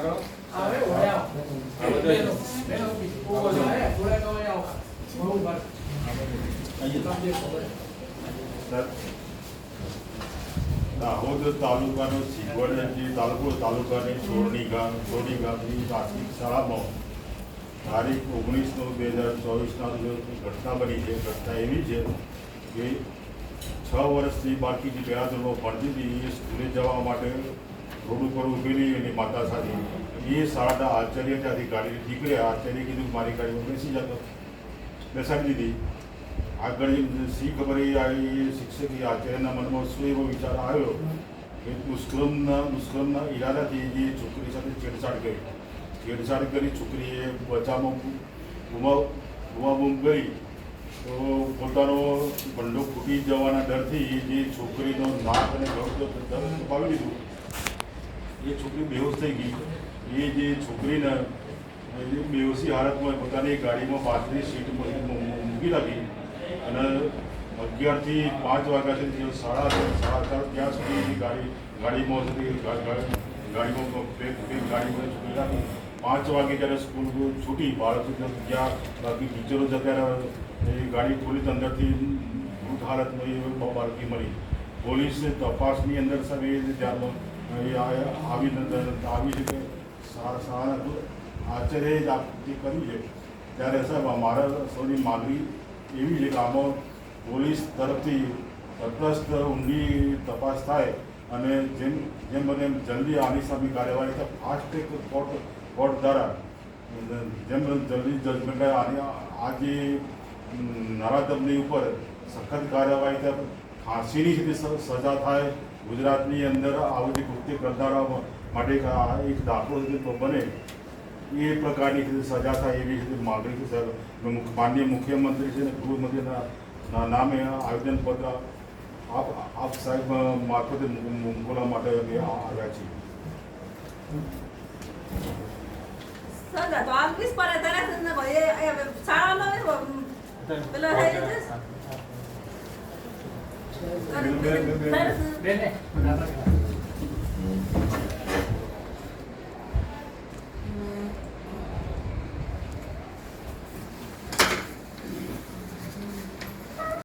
આગળ આવે ઓળ્યા દાહોદ તાલુકાનો સિગવડ તાલુકાની ચોરણી ગામની પ્રાથમિક શાળામાં તારીખ 19/9/2024ના રોજ ઘટના બની છે. ઘટના એવી છે કે 6 વર્ષથી બાળકી જે પહેલા ધોરણમાં ભણતી હતી એ સ્કૂલે જવા માટે રોડ ઉપર ઊભેલી એની માતા સાથે એ શાળાના આચાર્ય ત્યાંથી ગાડી નીકળ્યા. આચાર્ય કીધું કે મારી ગાડીમાં બેસી જતો, બેસાડી દીધી. આગળ શી ખબર એ શિક્ષક આચાર્યના મનમાં શું એવો વિચાર આવ્યો કે દુષ્કર્મના ઈરાદાથી જે છોકરી સાથે છેડછાડ કરી છોકરીએ બચાવમાં બૂમાબૂમ કરી તો પોતાનો ભંડો ફૂટી જવાના ડરથી જે છોકરીનો નાક અને ગળું છુપાવી દીધું. એ છોકરી બેહોશ થઈ ગઈ. એ જે છોકરીને બેહોશી હાલતમાં પોતાની ગાડીમાં પાછળની સીટ મૂકી રાખી અને 11 થી 5 વાગ્યા સુધી 4:30 ત્યાં સુધી ગાડીમાં છોકરી રાખી. 5 વાગે જ્યારે સ્કૂલ છૂટી, બાળકો ગયા, બાકી ટીચરો જતા રહ્યા, એ ગાડી ખોલી તો અંદરથી મૃત હાલતમાં એ બાળકી મળી. પોલીસે તપાસની અંદર સાહેબ એ ધ્યાનમાં આવી છે કે શાળાના આચાર્યએ જ આ જે કર્યું છે. ત્યારે સાહેબ અમારા સૌની માગણી એવી છે કે આમાં પોલીસ તરફથી તટસ્થ ઊંડી તપાસ થાય અને જેમ બને એમ જલ્દી આની સામે કાર્યવાહી થાય. ફાસ્ટ ટ્રેક કોર્ટ દ્વારા જેમ જલ્દી જજમેન્ટ આ જે નરાધમની ઉપર સખત કાર્યવાહી થાય, ફાંસીની સીધી સજા થાય. ગુજરાતની અંદર આવું જે કૃત્ય કરનારા માટે એક દાખલો બને એ પ્રકારની સજા થાય એવી રીતે માગણી છે. માનનીય મુખ્યમંત્રી છે ને ગૃહમંત્રીના નામે આવેદનપત્ર આપ સાહેબ મારફતે મોકલવા માટે આવ્યા છીએ. બેન